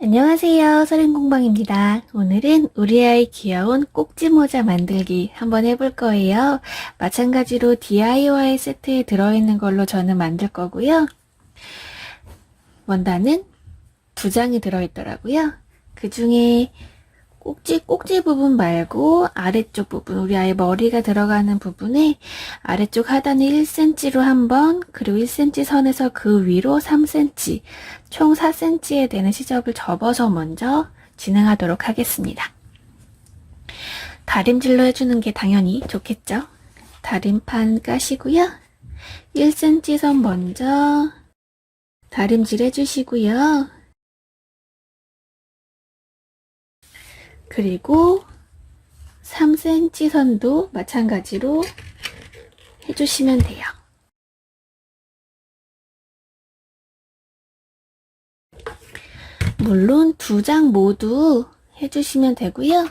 안녕하세요. 서린공방입니다. 오늘은 우리 아이 귀여운 꼭지 모자 만들기 한번 해볼 거예요. 마찬가지로 DIY 세트에 들어있는 걸로 저는 만들 거고요. 원단은 2장이 들어있더라고요. 그 중에 꼭지 부분 말고 아래쪽 부분, 우리 아이 머리가 들어가는 부분에 아래쪽 하단을 1cm로 한 번, 그리고 1cm 선에서 그 위로 3cm, 총 4cm에 되는 시접을 접어서 먼저 진행하도록 하겠습니다. 다림질로 해주는 게 당연히 좋겠죠? 다림판 까시고요. 1cm 선 먼저 다림질 해주시고요. 그리고 3cm 선도 마찬가지로 해주시면 돼요. 물론 2장 모두 해주시면 되고요.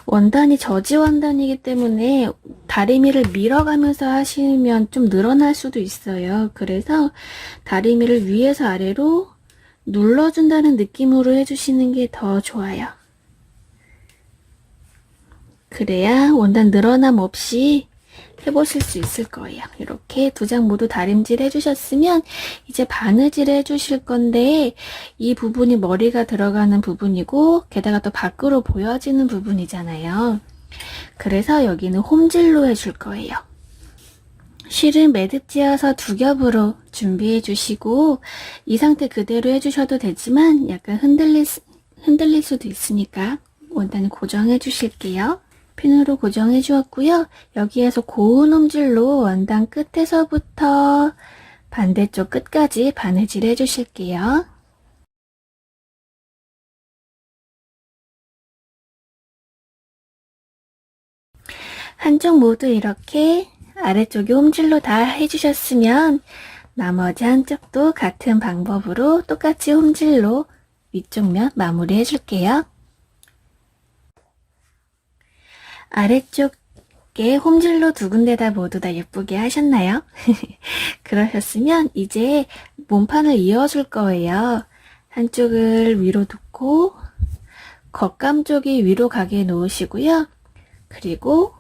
원단이 저지 원단이기 때문에 다리미를 밀어가면서 하시면 좀 늘어날 수도 있어요. 그래서 다리미를 위에서 아래로 눌러준다는 느낌으로 해주시는 게 더 좋아요. 그래야 원단 늘어남 없이 해보실 수 있을 거예요. 이렇게 2장 모두 다림질 해주셨으면 이제 바느질 해주실 건데, 이 부분이 머리가 들어가는 부분이고 게다가 또 밖으로 보여지는 부분이잖아요. 그래서 여기는 홈질로 해줄 거예요. 실은 매듭 지어서 2겹으로 준비해 주시고 이 상태 그대로 해주셔도 되지만 약간 흔들릴 수도 있으니까 원단을 고정해 주실게요. 핀으로 고정해 주었고요. 여기에서 고운 홈질로 원단 끝에서부터 반대쪽 끝까지 바느질 해 주실게요. 한쪽 모두 이렇게 아래쪽에 홈질로 다 해주셨으면 나머지 한쪽도 같은 방법으로 똑같이 홈질로 위쪽 면 마무리 해줄게요. 아래쪽에 홈질로 2군데다 모두 다 예쁘게 하셨나요? 그러셨으면 이제 몸판을 이어줄 거예요. 한쪽을 위로 두고 겉감 쪽이 위로 가게 놓으시고요. 그리고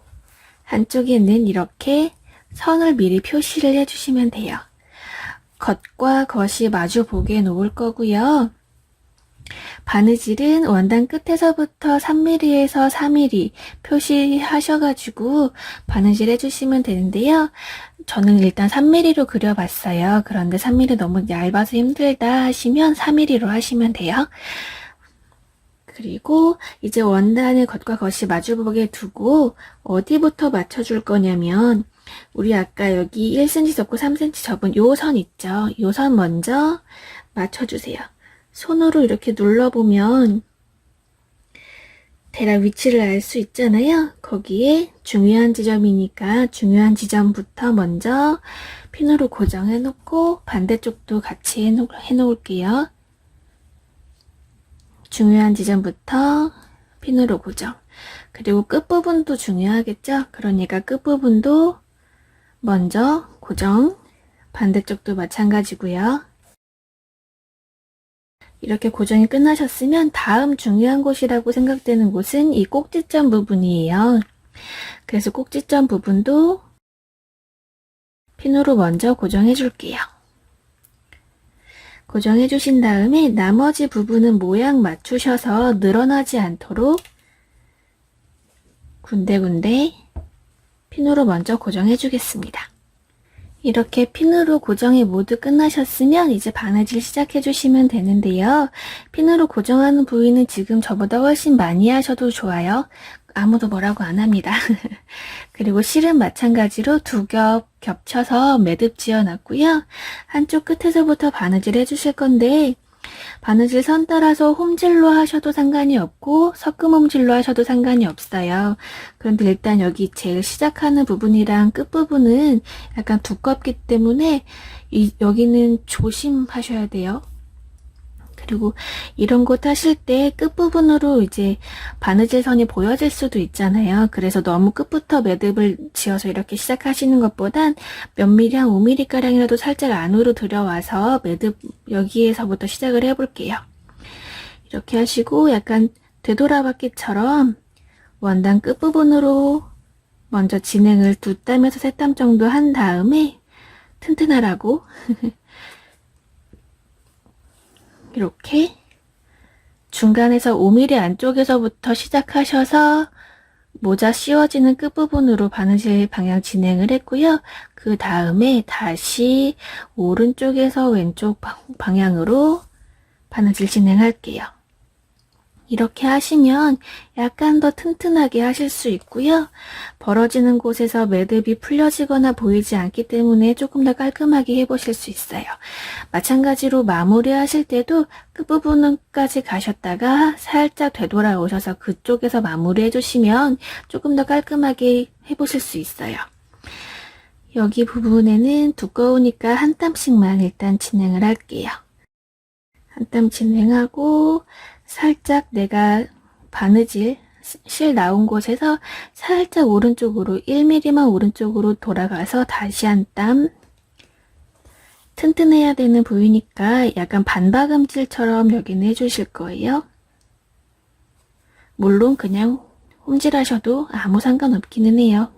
한쪽에는 이렇게 선을 미리 표시를 해주시면 돼요. 겉과 겉이 마주 보게 놓을 거고요. 바느질은 원단 끝에서부터 3mm에서 4mm 표시하셔가지고 바느질 해주시면 되는데요. 저는 일단 3mm로 그려봤어요. 그런데 3mm 너무 얇아서 힘들다 하시면 4mm로 하시면 돼요. 그리고 이제 원단을 겉과 겉이 마주보게 두고 어디부터 맞춰줄 거냐면, 우리 아까 여기 1cm 접고 3cm 접은 요 선 있죠? 요 선 먼저 맞춰주세요. 손으로 이렇게 눌러보면 대략 위치를 알 수 있잖아요. 거기에 중요한 지점이니까 중요한 지점부터 먼저 핀으로 고정해 놓고 반대쪽도 같이 해 놓을게요. 중요한 지점부터 핀으로 고정. 그리고 끝부분도 중요하겠죠? 그러니까 끝부분도 먼저 고정. 반대쪽도 마찬가지고요. 이렇게 고정이 끝나셨으면 다음 중요한 곳이라고 생각되는 곳은 이 꼭지점 부분이에요. 그래서 꼭지점 부분도 핀으로 먼저 고정해 줄게요. 고정해 주신 다음에 나머지 부분은 모양 맞추셔서 늘어나지 않도록 군데군데 핀으로 먼저 고정해 주겠습니다. 이렇게 핀으로 고정이 모두 끝나셨으면 이제 바느질 시작해 주시면 되는데요. 핀으로 고정하는 부위는 지금 저보다 훨씬 많이 하셔도 좋아요. 아무도 뭐라고 안 합니다. 그리고 실은 마찬가지로 2겹 겹쳐서 매듭 지어 놨고요. 한쪽 끝에서부터 바느질 해주실 건데, 바느질 선 따라서 홈질로 하셔도 상관이 없고 섞음 홈질로 하셔도 상관이 없어요. 그런데 일단 여기 제일 시작하는 부분이랑 끝부분은 약간 두껍기 때문에 여기는 조심하셔야 돼요. 그리고 이런 곳 하실 때 끝부분으로 이제 바느질 선이 보여질 수도 있잖아요. 그래서 너무 끝부터 매듭을 지어서 이렇게 시작하시는 것보단 몇 미리, 한 5mm 가량이라도 살짝 안으로 들어와서 매듭 여기에서부터 시작을 해볼게요. 이렇게 하시고 약간 되돌아받기처럼 원단 끝부분으로 먼저 진행을 2땀에서 3땀 정도 한 다음에 튼튼하라고 이렇게 중간에서 5mm 안쪽에서부터 시작하셔서 모자 씌워지는 끝부분으로 바느질 방향 진행을 했고요. 그 다음에 다시 오른쪽에서 왼쪽 방향으로 바느질 진행할게요. 이렇게 하시면 약간 더 튼튼하게 하실 수 있고요. 벌어지는 곳에서 매듭이 풀려지거나 보이지 않기 때문에 조금 더 깔끔하게 해보실 수 있어요. 마찬가지로 마무리 하실 때도 끝부분까지 가셨다가 살짝 되돌아오셔서 그쪽에서 마무리 해주시면 조금 더 깔끔하게 해보실 수 있어요. 여기 부분에는 두꺼우니까 한 땀씩만 일단 진행을 할게요. 한 땀 진행하고 살짝 내가 바느질 실 나온 곳에서 살짝 오른쪽으로 1mm만 오른쪽으로 돌아가서 다시 한 땀. 튼튼해야 되는 부위니까 약간 반박음질처럼 여기는 해주실 거예요. 물론 그냥 홈질하셔도 아무 상관없기는 해요.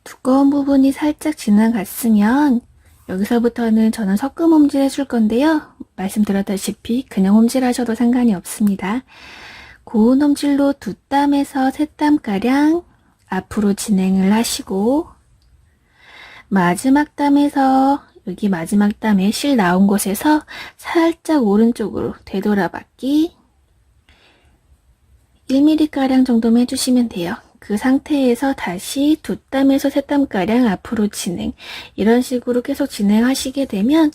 두꺼운 부분이 살짝 지나갔으면 여기서부터는 저는 섞음 홈질 해줄 건데요. 말씀드렸다시피 그냥 홈질 하셔도 상관이 없습니다. 고운 홈질로 2땀에서 3땀가량 앞으로 진행을 하시고 마지막 땀에서 여기 마지막 땀에 실 나온 곳에서 살짝 오른쪽으로 되돌아받기 1mm가량 정도만 해주시면 돼요. 그 상태에서 다시 2땀에서 3땀가량 앞으로 진행. 이런 식으로 계속 진행하시게 되면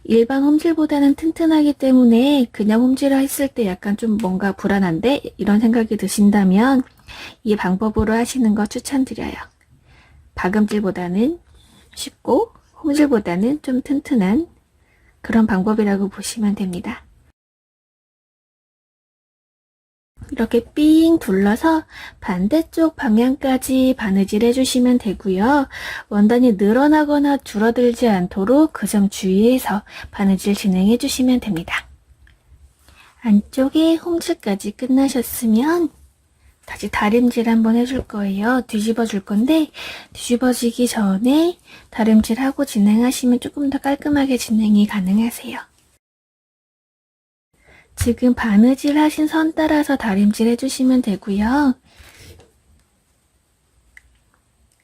일반 홈질보다는 튼튼하기 때문에 그냥 홈질을 했을 때 약간 좀 뭔가 불안한데 이런 생각이 드신다면 이 방법으로 하시는 거 추천드려요. 박음질보다는 쉽고 홈질보다는 좀 튼튼한 그런 방법이라고 보시면 됩니다. 이렇게 삥 둘러서 반대쪽 방향까지 바느질 해주시면 되고요. 원단이 늘어나거나 줄어들지 않도록 그 점 주의해서 바느질 진행해 주시면 됩니다. 안쪽에 홈질까지 끝나셨으면 다시 다림질 한번 해줄 거예요. 뒤집어 줄 건데 뒤집어지기 전에 다림질하고 진행하시면 조금 더 깔끔하게 진행이 가능하세요. 지금 바느질 하신 선 따라서 다림질 해주시면 되고요.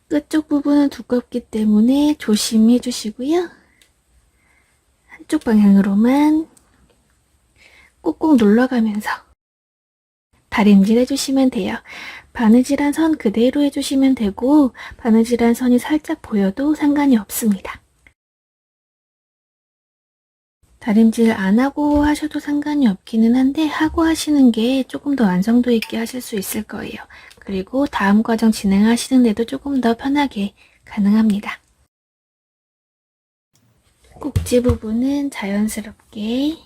끝쪽 부분은 두껍기 때문에 조심해 주시고요. 한쪽 방향으로만 꾹꾹 눌러가면서 다림질 해주시면 돼요. 바느질한 선 그대로 해주시면 되고 바느질한 선이 살짝 보여도 상관이 없습니다. 다림질 안 하고 하셔도 상관이 없기는 한데 하고 하시는 게 조금 더 완성도 있게 하실 수 있을 거예요. 그리고 다음 과정 진행하시는데도 조금 더 편하게 가능합니다. 꼭지 부분은 자연스럽게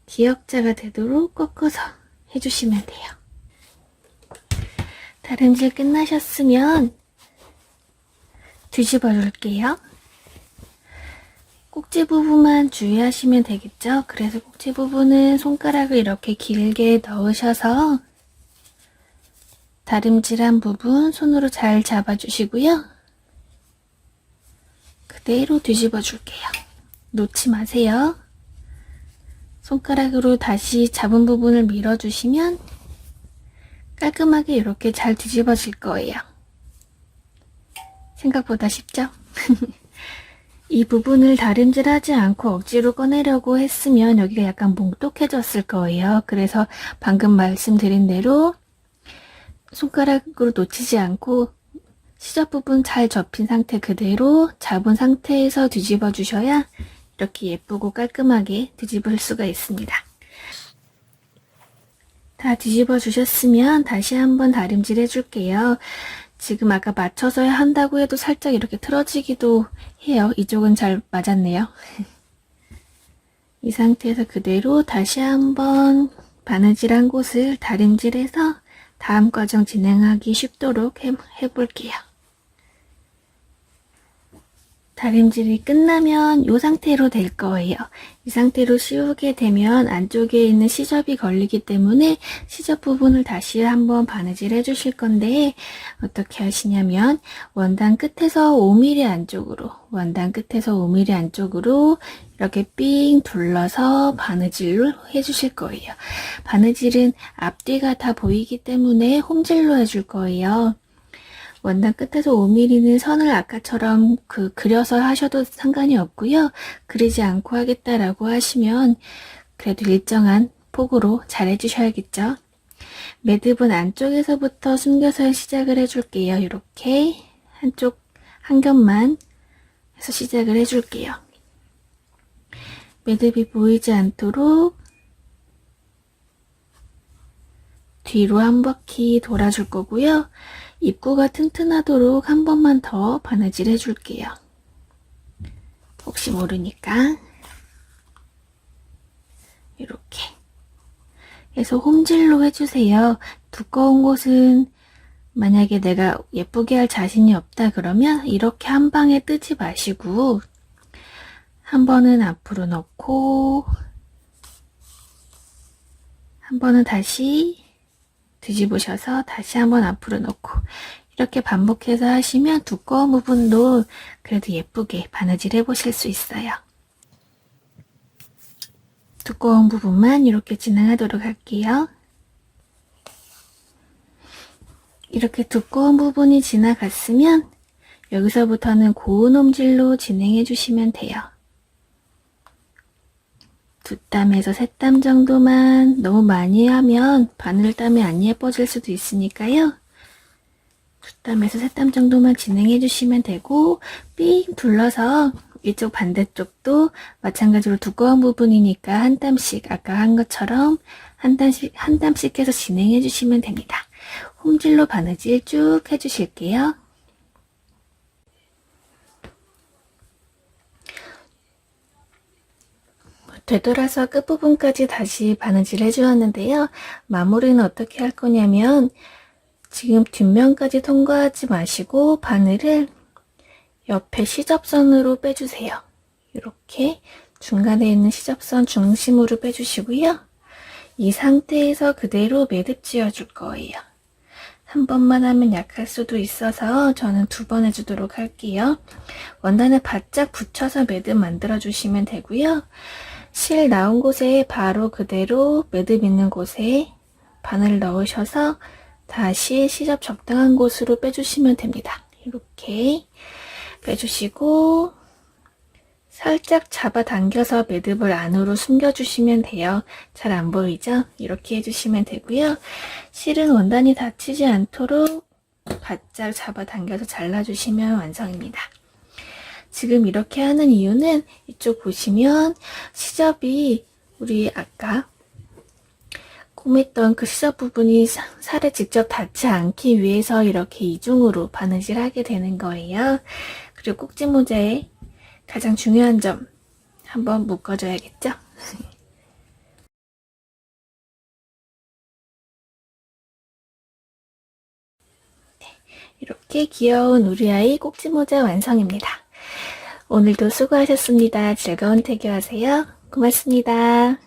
기역자가 되도록 꺾어서 해주시면 돼요. 다림질 끝나셨으면 뒤집어 줄게요. 꼭지 부분만 주의하시면 되겠죠? 그래서 꼭지 부분은 손가락을 이렇게 길게 넣으셔서 다림질한 부분 손으로 잘 잡아주시고요. 그대로 뒤집어 줄게요. 놓지 마세요. 손가락으로 다시 잡은 부분을 밀어주시면 깔끔하게 이렇게 잘 뒤집어질 거예요. 생각보다 쉽죠? 이 부분을 다림질하지 않고 억지로 꺼내려고 했으면 여기가 약간 뭉툭해졌을 거예요. 그래서 방금 말씀드린 대로 손가락으로 놓치지 않고 시접 부분 잘 접힌 상태 그대로 잡은 상태에서 뒤집어 주셔야 이렇게 예쁘고 깔끔하게 뒤집을 수가 있습니다. 다 뒤집어 주셨으면 다시 한번 다림질 해줄게요. 지금 아까 맞춰서 한다고 해도 살짝 이렇게 틀어지기도 해요. 이쪽은 잘 맞았네요. 이 상태에서 그대로 다시 한번 바느질한 곳을 다림질해서 다음 과정 진행하기 쉽도록 해볼게요. 다림질이 끝나면 이 상태로 될 거예요. 이 상태로 씌우게 되면 안쪽에 있는 시접이 걸리기 때문에 시접 부분을 다시 한번 바느질 해주실 건데, 어떻게 하시냐면 원단 끝에서 5mm 안쪽으로 이렇게 삥 둘러서 바느질을 해주실 거예요. 바느질은 앞뒤가 다 보이기 때문에 홈질로 해줄 거예요. 원단 끝에서 5mm는 선을 아까처럼 그려서 하셔도 상관이 없고요. 그리지 않고 하겠다라고 하시면 그래도 일정한 폭으로 잘 해주셔야겠죠. 매듭은 안쪽에서부터 숨겨서 시작을 해줄게요. 이렇게 한쪽 한 겹만 해서 시작을 해줄게요. 매듭이 보이지 않도록 뒤로 한 바퀴 돌아줄 거고요. 입구가 튼튼하도록 한 번만 더 바느질 해줄게요. 혹시 모르니까 이렇게 해서 홈질로 해주세요. 두꺼운 곳은 만약에 내가 예쁘게 할 자신이 없다 그러면 이렇게 한 방에 뜨지 마시고 한 번은 앞으로 넣고 한 번은 다시 뒤집으셔서 다시 한번 앞으로 넣고 이렇게 반복해서 하시면 두꺼운 부분도 그래도 예쁘게 바느질 해보실 수 있어요. 두꺼운 부분만 이렇게 진행하도록 할게요. 이렇게 두꺼운 부분이 지나갔으면 여기서부터는 고운 홈질로 진행해 주시면 돼요. 2땀에서 3땀 정도만, 너무 많이 하면 바늘땀이 안 예뻐질 수도 있으니까요. 2땀에서 3땀 정도만 진행해 주시면 되고, 삥 둘러서 이쪽 반대쪽도 마찬가지로 두꺼운 부분이니까 한 땀씩 아까 한 것처럼 한 땀씩 해서 진행해 주시면 됩니다. 홈질로 바느질 쭉 해주실게요. 되돌아서 끝부분까지 다시 바느질 해주었는데요. 마무리는 어떻게 할 거냐면 지금 뒷면까지 통과하지 마시고 바늘을 옆에 시접선으로 빼주세요. 이렇게 중간에 있는 시접선 중심으로 빼주시고요. 이 상태에서 그대로 매듭 지어줄 거예요. 한 번만 하면 약할 수도 있어서 저는 2번 해주도록 할게요. 원단을 바짝 붙여서 매듭 만들어 주시면 되고요. 실 나온 곳에 바로 그대로 매듭 있는 곳에 바늘 넣으셔서 다시 시접 적당한 곳으로 빼주시면 됩니다. 이렇게 빼주시고 살짝 잡아당겨서 매듭을 안으로 숨겨주시면 돼요. 잘 안 보이죠? 이렇게 해주시면 되고요. 실은 원단이 다치지 않도록 바짝 잡아당겨서 잘라주시면 완성입니다. 지금 이렇게 하는 이유는 이쪽 보시면 시접이 우리 아까 꿰맸던 그 시접 부분이 살에 직접 닿지 않기 위해서 이렇게 이중으로 바느질 하게 되는 거예요. 그리고 꼭지 모자의 가장 중요한 점 한번 묶어줘야겠죠? 네, 이렇게 귀여운 우리 아이 꼭지 모자 완성입니다. 오늘도 수고하셨습니다. 즐거운 태교하세요. 고맙습니다.